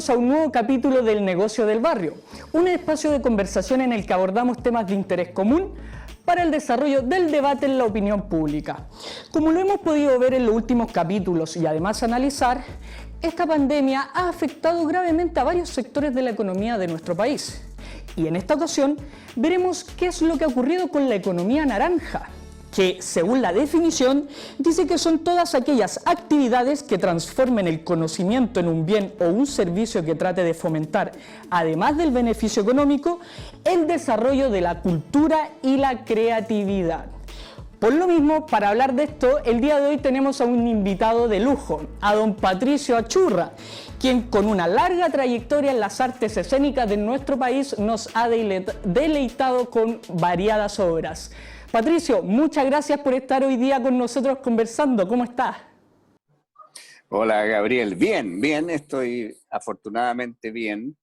Bienvenidos a un nuevo capítulo del Negocio del Barrio, un espacio de conversación en el que abordamos temas de interés común para el desarrollo del debate en la opinión pública. Como lo hemos podido ver en los últimos capítulos y además analizar, esta pandemia ha afectado gravemente a varios sectores de la economía de nuestro país. Y en esta ocasión veremos qué es lo que ha ocurrido con la economía naranja, que, según la definición, dice que son todas aquellas actividades que transformen el conocimiento en un bien o un servicio que trate de fomentar, además del beneficio económico, el desarrollo de la cultura y la creatividad. Por lo mismo, para hablar de esto, el día de hoy tenemos a un invitado de lujo, a don Patricio Achurra, quien con una larga trayectoria en las artes escénicas de nuestro país nos ha deleitado con variadas obras. Patricio, muchas gracias por estar hoy día con nosotros conversando. ¿Cómo estás? Hola, Gabriel. Bien, estoy afortunadamente bien.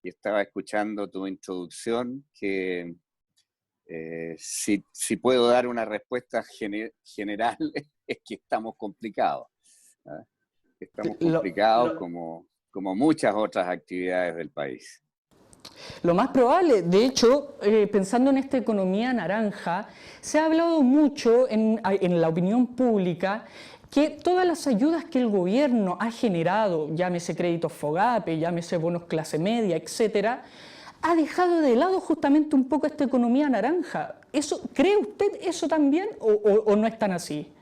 Y estaba escuchando tu introducción, que si puedo dar una respuesta general es que estamos complicados. ¿Ah? Estamos complicados como muchas otras actividades del país. Lo más probable, de hecho, pensando en esta economía naranja, se ha hablado mucho en la opinión pública que todas las ayudas que el gobierno ha generado, llámese créditos FOGAPE, llámese bonos clase media, etcétera, ha dejado de lado justamente un poco esta economía naranja. ¿Cree usted eso también o no es tan así?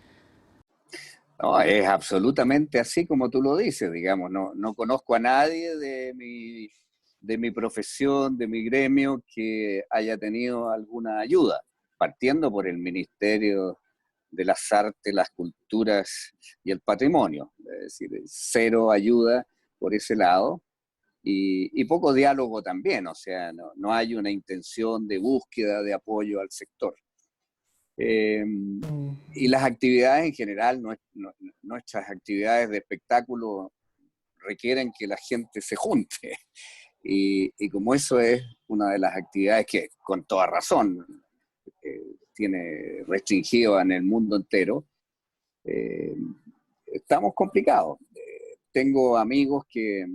No, es absolutamente así como tú lo dices, digamos. No conozco a nadie de mi profesión, de mi gremio, que haya tenido alguna ayuda, partiendo por el Ministerio de las Artes, las Culturas y el Patrimonio. Es decir, cero ayuda por ese lado y poco diálogo también, o sea, no hay una intención de búsqueda de apoyo al sector. Y las actividades en general, nuestras actividades de espectáculo requieren que la gente se junte. Y como eso es una de las actividades que, con toda razón, tiene restringido en el mundo entero, estamos complicados. Tengo amigos que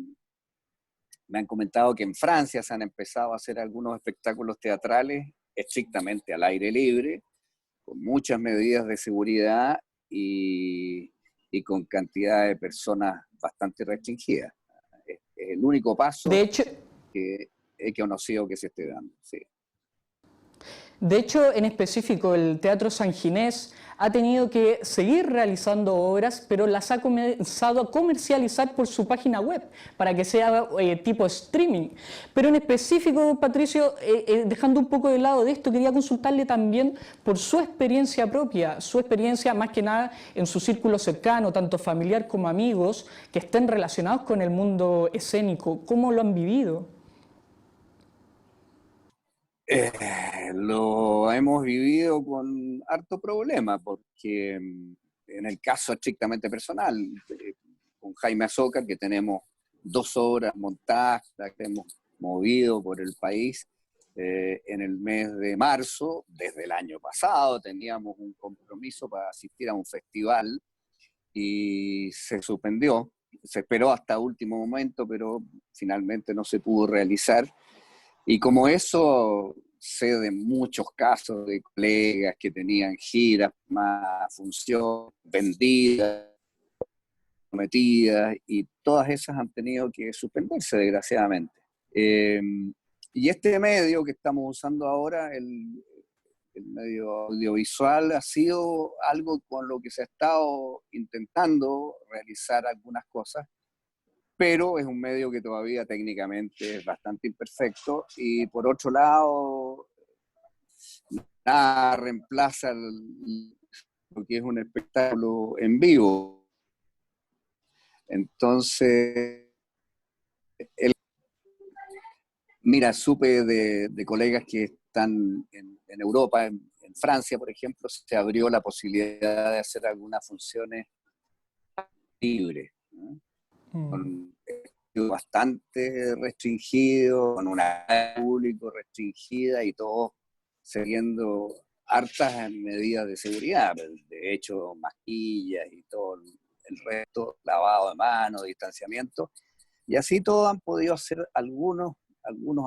me han comentado que en Francia se han empezado a hacer algunos espectáculos teatrales estrictamente al aire libre, con muchas medidas de seguridad y con cantidad de personas bastante restringidas. Es el único paso De hecho, que he conocido que se esté dando. Sí. De hecho, en específico, el Teatro San Ginés ha tenido que seguir realizando obras, pero las ha comenzado a comercializar por su página web, para que sea tipo streaming. Pero en específico, Patricio, dejando un poco de lado de esto, quería consultarle también por su experiencia propia, su experiencia más que nada en su círculo cercano, tanto familiar como amigos, que estén relacionados con el mundo escénico. ¿Cómo lo han vivido? Lo hemos vivido con harto problema, porque en el caso estrictamente personal, con Jaime Azócar, que tenemos 2 obras montadas, que hemos movido por el país, en el mes de marzo, desde el año pasado, teníamos un compromiso para asistir a un festival y se suspendió. Se esperó hasta último momento, pero finalmente no se pudo realizar. Y como eso, sé de muchos casos de colegas que tenían giras, más funciones vendidas, prometidas, y todas esas han tenido que suspenderse, desgraciadamente. Y este medio que estamos usando ahora, el medio audiovisual, ha sido algo con lo que se ha estado intentando realizar algunas cosas, pero es un medio que todavía técnicamente es bastante imperfecto, y por otro lado, nada reemplaza lo que es un espectáculo en vivo. Entonces, mira, supe de colegas que están en Europa, en Francia, por ejemplo, se abrió la posibilidad de hacer algunas funciones libres, ¿no? Con bastante restringido, con una público restringida y todos siguiendo hartas medidas de seguridad, de hecho mascarillas y todo el resto, lavado de manos, distanciamiento, Y así todos han podido hacer algunos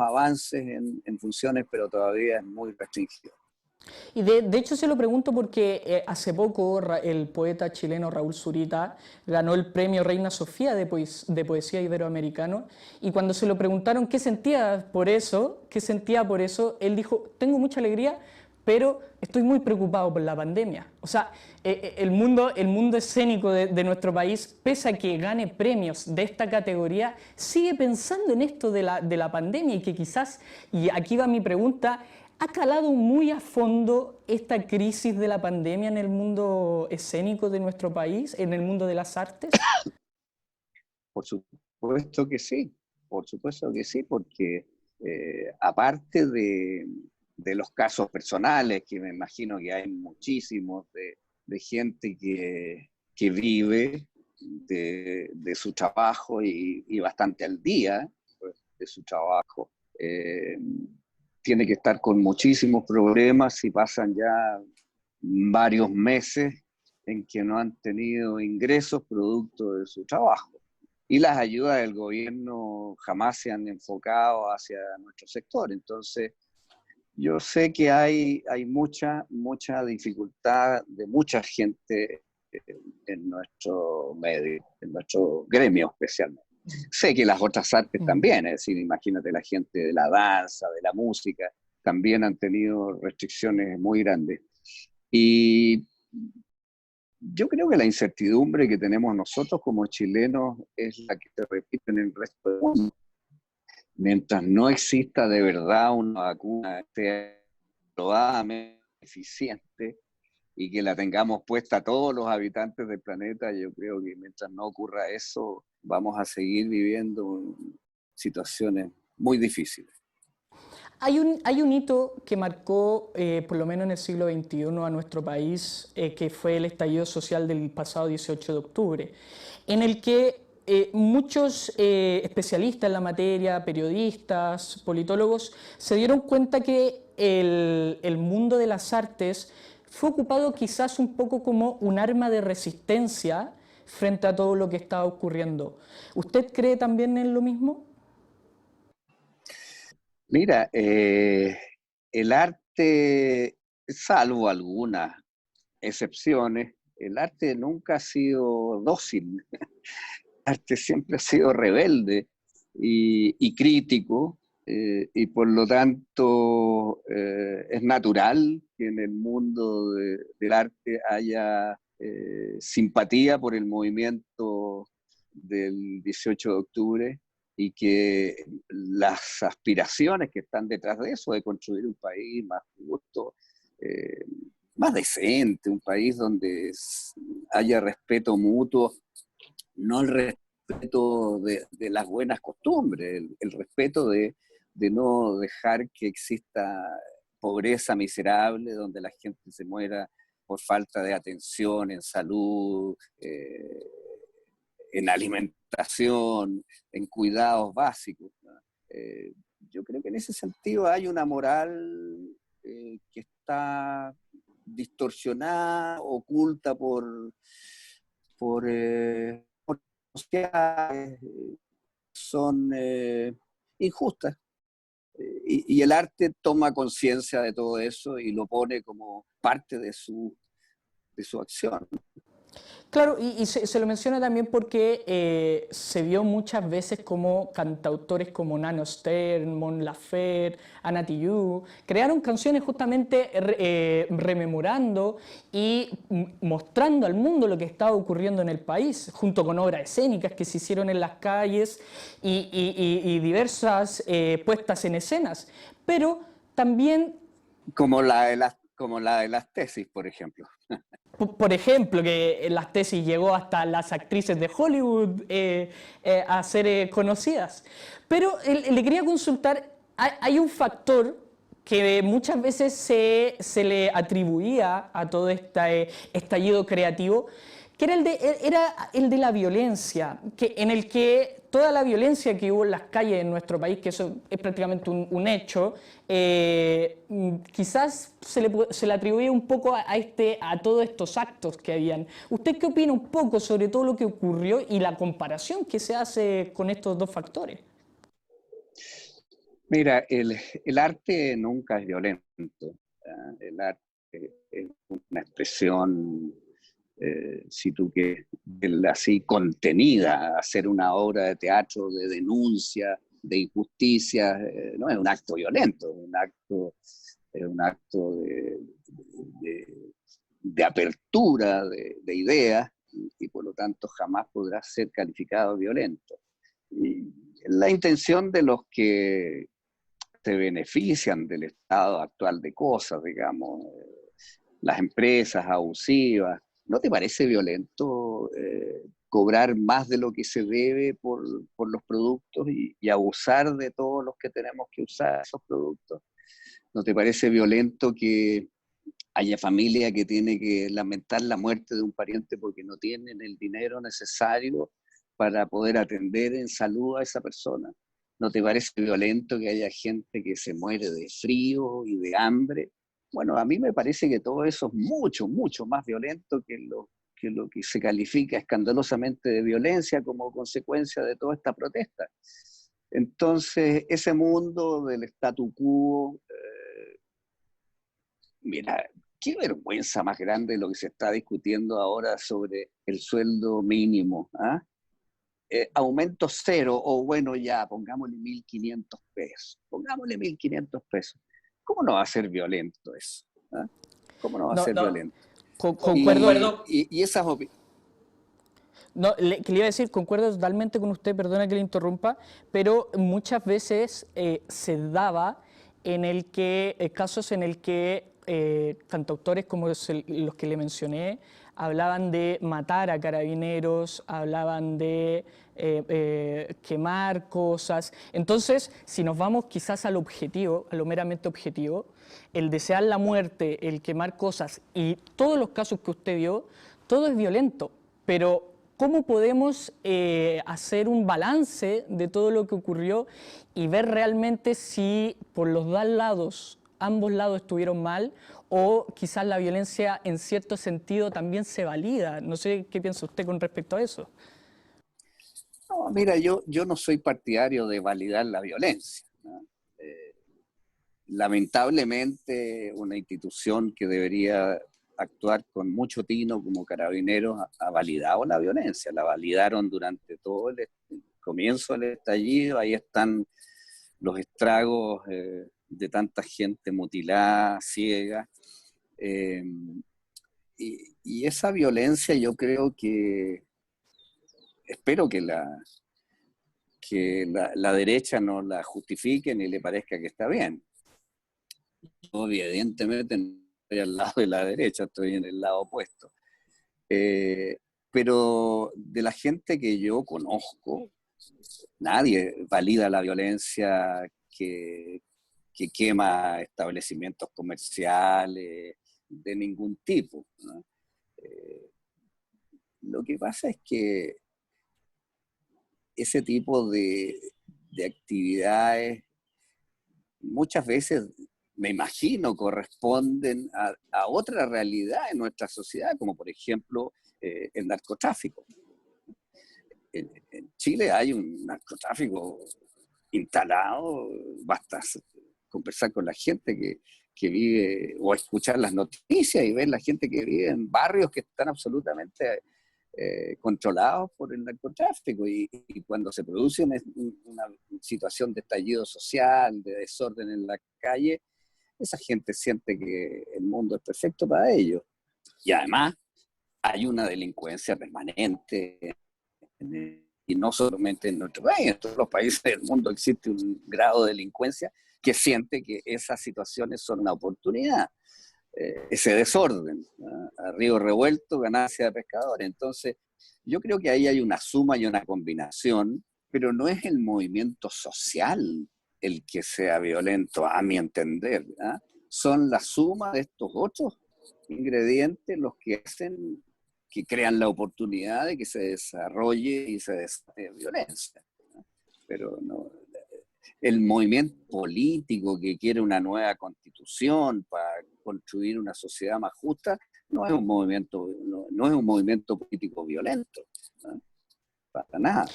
avances en funciones, pero todavía es muy restringido. Y de hecho se lo pregunto porque hace poco el poeta chileno Raúl Zurita ganó el premio Reina Sofía de poesía iberoamericano, y cuando se lo preguntaron qué sentía por eso, él dijo: tengo mucha alegría, pero estoy muy preocupado por la pandemia. O sea, el mundo escénico de nuestro país, pese a que gane premios de esta categoría, sigue pensando en esto de la pandemia, y que quizás, y aquí va mi pregunta, ¿ha calado muy a fondo esta crisis de la pandemia en el mundo escénico de nuestro país, en el mundo de las artes? Por supuesto que sí, porque aparte de los casos personales, que me imagino que hay muchísimos de gente que vive de su trabajo y bastante al día, pues, de su trabajo, tiene que estar con muchísimos problemas y pasan ya varios meses en que no han tenido ingresos producto de su trabajo. Y las ayudas del gobierno jamás se han enfocado hacia nuestro sector. Entonces, yo sé que hay mucha dificultad de mucha gente en nuestro medio, en nuestro gremio especialmente. Sé que las otras artes también, es decir, imagínate la gente de la danza, de la música, también han tenido restricciones muy grandes. Y yo creo que la incertidumbre que tenemos nosotros como chilenos es la que se repite en el resto del mundo. Mientras no exista de verdad una vacuna que sea probadamente eficiente y que la tengamos puesta a todos los habitantes del planeta, yo creo que mientras no ocurra eso, vamos a seguir viviendo situaciones muy difíciles. Hay un hito que marcó, por lo menos en el siglo XXI, a nuestro país, que fue el estallido social del pasado 18 de octubre, en el que muchos especialistas en la materia, periodistas, politólogos, se dieron cuenta que el mundo de las artes fue ocupado quizás un poco como un arma de resistencia frente a todo lo que estaba ocurriendo. ¿Usted cree también en lo mismo? Mira, el arte, salvo algunas excepciones, el arte nunca ha sido dócil. El arte siempre ha sido rebelde y crítico, y por lo tanto es natural que en el mundo del arte haya simpatía por el movimiento del 18 de octubre, y que las aspiraciones que están detrás de eso, de construir un país más justo, más decente, un país donde haya respeto mutuo, no el respeto de las buenas costumbres, el respeto de no dejar que exista pobreza miserable, donde la gente se muera por falta de atención en salud, en alimentación, en cuidados básicos, ¿no? Yo creo que en ese sentido hay una moral que está distorsionada, oculta por sociedades, son injustas. Y el arte toma conciencia de todo eso y lo pone como parte de su acción. Claro, y se lo menciona también porque se vio muchas veces como cantautores como Nano Stern, Mon Laferte, Ana Tijoux crearon canciones justamente rememorando y mostrando al mundo lo que estaba ocurriendo en el país, junto con obras escénicas que se hicieron en las calles y diversas puestas en escenas. Pero también... Como la de las tesis, por ejemplo. Por ejemplo, que las tesis llegó hasta las actrices de Hollywood a ser conocidas. Pero le quería consultar, hay un factor que muchas veces se le atribuía a todo este estallido creativo, que era el de la violencia, en el que toda la violencia que hubo en las calles en nuestro país, que eso es prácticamente un hecho, quizás se le atribuye un poco a todos estos actos que habían. ¿Usted qué opina un poco sobre todo lo que ocurrió y la comparación que se hace con estos dos factores? Mira, el arte nunca es violento. El arte es una expresión, si tú quieres, así contenida. Hacer una obra de teatro de denuncia, de injusticia, no es un acto violento, es un acto de apertura de ideas y por lo tanto jamás podrá ser calificado violento. Y la intención de los que se benefician del estado actual de cosas, digamos, las empresas abusivas. ¿No te parece violento cobrar más de lo que se debe por los productos y abusar de todos los que tenemos que usar esos productos? ¿No te parece violento que haya familia que tiene que lamentar la muerte de un pariente porque no tienen el dinero necesario para poder atender en salud a esa persona? ¿No te parece violento que haya gente que se muere de frío y de hambre? Bueno, a mí me parece que todo eso es mucho, mucho más violento que lo que se califica escandalosamente de violencia como consecuencia de toda esta protesta. Entonces, ese mundo del statu quo, mira, qué vergüenza más grande lo que se está discutiendo ahora sobre el sueldo mínimo. ¿Ah? Aumento cero, o bueno, ya, pongámosle 1.500 pesos. Pongámosle 1.500 pesos. ¿Cómo no va a ser violento eso? ¿Ah? ¿Cómo no va a No, ser no, violento? concuerdo. Y esas No, que le iba a decir, concuerdo totalmente con usted, perdona que le interrumpa, pero muchas veces se daba en el que, casos en el que tanto autores como los que le mencioné hablaban de matar a carabineros, hablaban de quemar cosas. Entonces, si nos vamos quizás al objetivo, a lo meramente objetivo, el desear la muerte, el quemar cosas y todos los casos que usted vio, todo es violento, pero ¿cómo podemos hacer un balance de todo lo que ocurrió y ver realmente si por los dos lados, ambos lados estuvieron mal o quizás la violencia en cierto sentido también se valida? No sé qué piensa usted con respecto a eso. No, mira, yo no soy partidario de validar la violencia, ¿no? Lamentablemente, una institución que debería actuar con mucho tino como Carabineros ha validado la violencia, la validaron durante todo el comienzo del estallido, ahí están los estragos de tanta gente mutilada, ciega, eh, y esa violencia yo creo que, espero que la derecha no la justifique ni le parezca que está bien. Yo evidentemente no estoy al lado de la derecha, estoy en el lado opuesto. Eh, pero de la gente que yo conozco, nadie valida la violencia que quema establecimientos comerciales de ningún tipo, ¿no? Lo que pasa es que ese tipo de actividades muchas veces, me imagino, corresponden a otra realidad en nuestra sociedad, como por ejemplo el narcotráfico. En Chile hay un narcotráfico instalado, basta conversar con la gente que vive o escuchar las noticias y ver la gente que vive en barrios que están absolutamente controlados por el narcotráfico y cuando se produce una situación de estallido social, de desorden en la calle, esa gente siente que el mundo es perfecto para ellos. Y además hay una delincuencia permanente y no solamente en nuestro país, en todos los países del mundo existe un grado de delincuencia que siente que esas situaciones son una oportunidad. Ese desorden, ¿no? A río revuelto, ganancia de pescadores. Entonces, yo creo que ahí hay una suma y una combinación, pero no es el movimiento social el que sea violento, a mi entender, ¿ah? Son la suma de estos otros ingredientes los que hacen que crean la oportunidad de que se desarrolle y se desate violencia. Pero no, el movimiento político que quiere una nueva constitución para construir una sociedad más justa no es un movimiento, no es un movimiento político violento, ¿no? Para nada.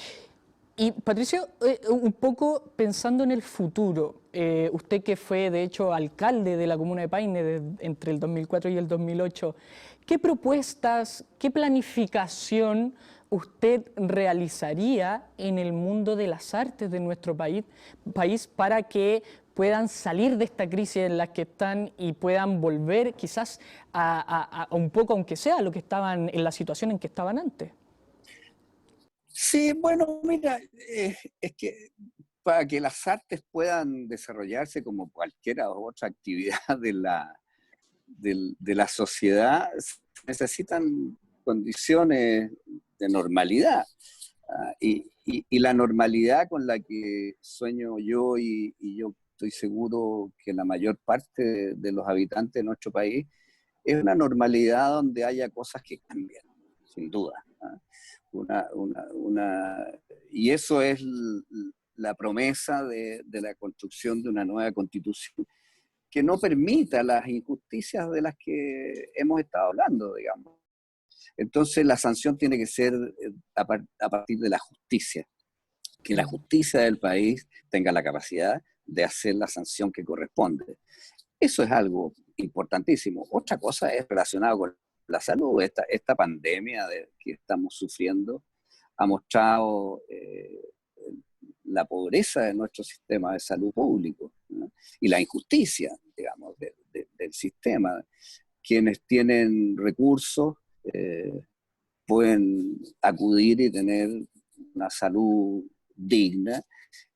Y Patricio, un poco pensando en el futuro, usted que fue de hecho alcalde de la comuna de Paine entre el 2004 y el 2008, ¿qué propuestas, qué planificación usted realizaría en el mundo de las artes de nuestro país para que puedan salir de esta crisis en la que están y puedan volver quizás a un poco, aunque sea, lo que estaban en la situación en que estaban antes? Sí, bueno, mira, es que para que las artes puedan desarrollarse como cualquier otra actividad de la sociedad, necesitan condiciones de normalidad. Y la normalidad con la que sueño yo y yo estoy seguro que la mayor parte de los habitantes de nuestro país es una normalidad donde haya cosas que cambian, sin duda. Y eso es la promesa de la construcción de una nueva constitución que no permita las injusticias de las que hemos estado hablando, digamos. Entonces la sanción tiene que ser a partir de la justicia, que la justicia del país tenga la capacidad de hacer la sanción que corresponde. Eso es algo importantísimo. Otra cosa es relacionada con la salud. Esta pandemia que estamos sufriendo ha mostrado la pobreza de nuestro sistema de salud público, ¿no? Y la injusticia, digamos, del sistema. Quienes tienen recursos pueden acudir y tener una salud digna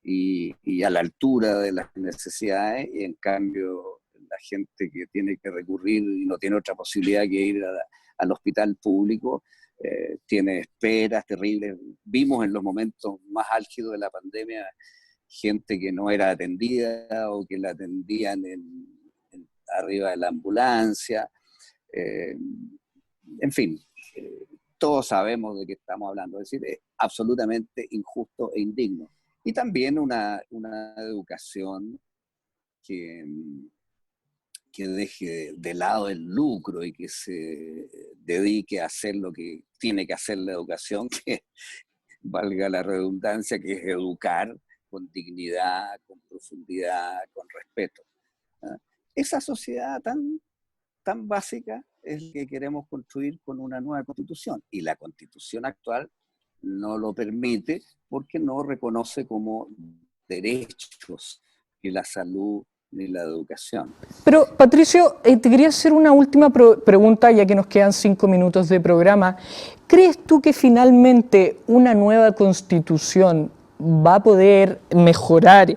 y a la altura de las necesidades, y en cambio la gente que tiene que recurrir y no tiene otra posibilidad que ir al hospital público, tiene esperas terribles. Vimos en los momentos más álgidos de la pandemia gente que no era atendida o que la atendían arriba de la ambulancia. En fin, todos sabemos de qué estamos hablando, es decir, es absolutamente injusto e indigno. Y también una educación que deje de lado el lucro y que se dedique a hacer lo que tiene que hacer la educación, que valga la redundancia, que es educar con dignidad, con profundidad, con respeto. Esa sociedad tan básica es la que queremos construir con una nueva constitución, y la constitución actual no lo permite porque no reconoce como derechos ni la salud ni la educación. Pero Patricio, te quería hacer una última pregunta, ya que nos quedan 5 minutos de programa. ¿Crees tú que finalmente una nueva constitución va a poder mejorar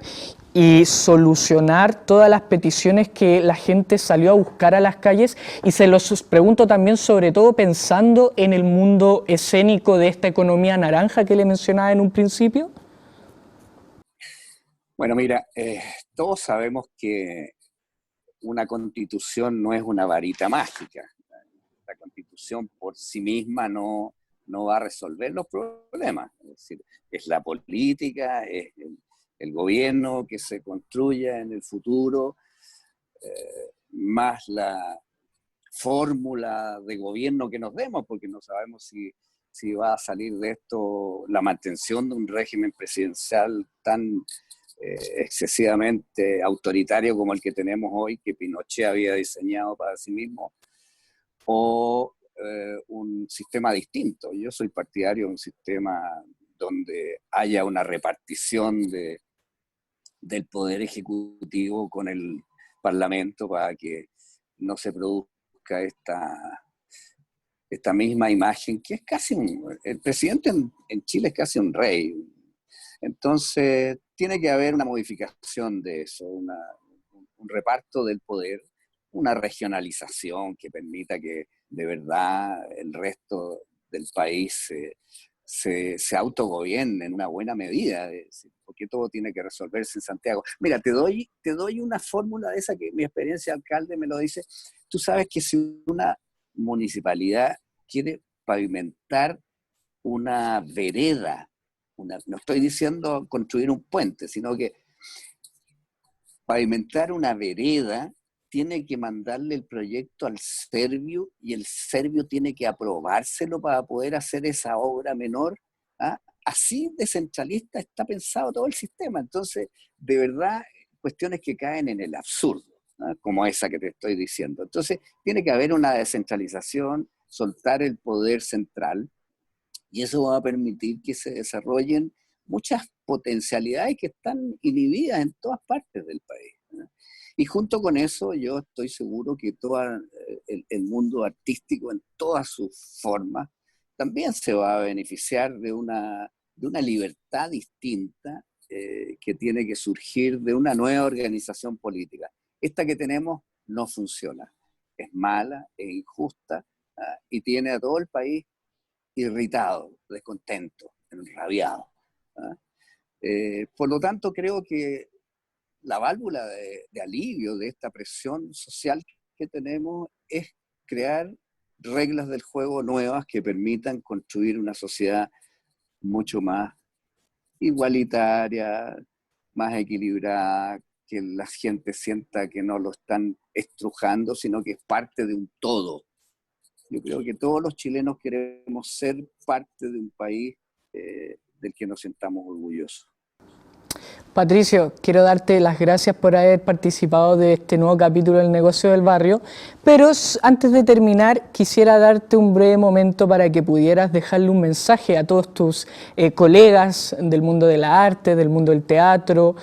y solucionar todas las peticiones que la gente salió a buscar a las calles? Y se los pregunto también, sobre todo pensando en el mundo escénico de esta economía naranja que le mencionaba en un principio. Bueno, mira, todos sabemos que una constitución no es una varita mágica. La constitución por sí misma no va a resolver los problemas. Es decir, es la política, es el gobierno que se construya en el futuro, más la fórmula de gobierno que nos demos, porque no sabemos si va a salir de esto la mantención de un régimen presidencial tan excesivamente autoritario como el que tenemos hoy, que Pinochet había diseñado para sí mismo, o un sistema distinto. Yo soy partidario de un sistema donde haya una repartición del poder ejecutivo con el Parlamento, para que no se produzca esta misma imagen, que es casi el presidente en Chile es casi un rey. Entonces, tiene que haber una modificación de eso, un reparto del poder, una regionalización que permita que de verdad el resto del país se autogobierne en una buena medida, porque todo tiene que resolverse en Santiago. Mira, te doy una fórmula de esa que mi experiencia de alcalde me lo dice. Tú sabes que si una municipalidad quiere pavimentar una vereda, no estoy diciendo construir un puente, sino que pavimentar una vereda tiene que mandarle el proyecto al Servio y el Servio tiene que aprobárselo para poder hacer esa obra menor. ¿Ah? Así de centralista está pensado todo el sistema. Entonces, de verdad, cuestiones que caen en el absurdo, ¿no? Como esa que te estoy diciendo. Entonces, tiene que haber una descentralización, soltar el poder central, y eso va a permitir que se desarrollen muchas potencialidades que están inhibidas en todas partes del país, ¿no? Y junto con eso, yo estoy seguro que todo el mundo artístico en todas sus formas también se va a beneficiar de una libertad distinta que tiene que surgir de una nueva organización política. Esta que tenemos no funciona, es mala, es injusta, y tiene a todo el país irritado, descontento, enrabiado. Por lo tanto, creo que la válvula de alivio de esta presión social que tenemos es crear reglas del juego nuevas que permitan construir una sociedad mucho más igualitaria, más equilibrada, que la gente sienta que no lo están estrujando, sino que es parte de un todo. Yo creo que todos los chilenos queremos ser parte de un país del que nos sintamos orgullosos. Patricio, quiero darte las gracias por haber participado de este nuevo capítulo del Negocio del Barrio, pero antes de terminar quisiera darte un breve momento para que pudieras dejarle un mensaje a todos tus colegas del mundo de la arte, del mundo del teatro,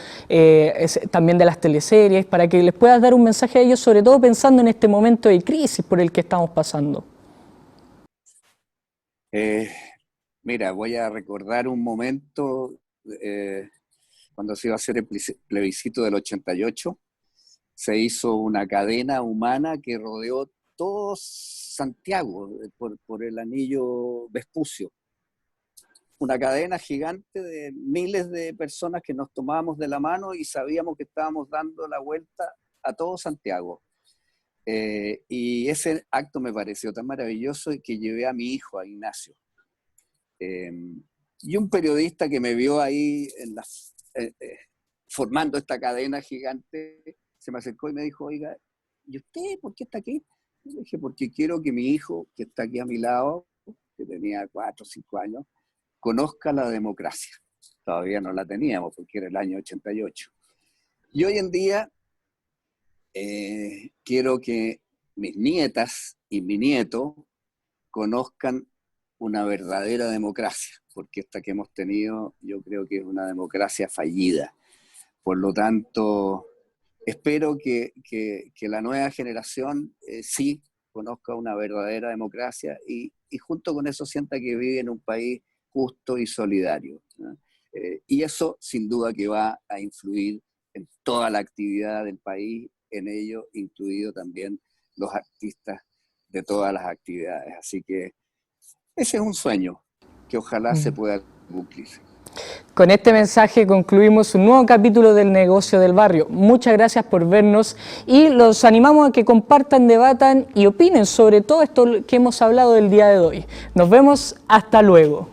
también de las teleseries, para que les puedas dar un mensaje a ellos, sobre todo pensando en este momento de crisis por el que estamos pasando. Mira, voy a recordar un momento cuando se iba a hacer el plebiscito del 88, se hizo una cadena humana que rodeó todo Santiago por el anillo Vespucio. Una cadena gigante de miles de personas que nos tomábamos de la mano y sabíamos que estábamos dando la vuelta a todo Santiago. Y ese acto me pareció tan maravilloso que llevé a mi hijo, a Ignacio. Y un periodista que me vio ahí formando esta cadena gigante, se me acercó y me dijo: oiga, ¿y usted por qué está aquí? Y le dije: porque quiero que mi hijo, que está aquí a mi lado, que tenía 4 o 5 años, conozca la democracia. Todavía no la teníamos porque era el año 88. Y hoy en día quiero que mis nietas y mi nieto conozcan una verdadera democracia, porque esta que hemos tenido yo creo que es una democracia fallida. Por lo tanto, espero que la nueva generación sí conozca una verdadera democracia y junto con eso sienta que vive en un país justo y solidario, ¿no? Y eso sin duda que va a influir en toda la actividad del país, en ello incluido también los artistas de todas las actividades. Así que ese es un sueño que ojalá se pueda cumplir. Con este mensaje concluimos un nuevo capítulo del Negocio del Barrio. Muchas gracias por vernos y los animamos a que compartan, debatan y opinen sobre todo esto que hemos hablado del día de hoy. Nos vemos, hasta luego.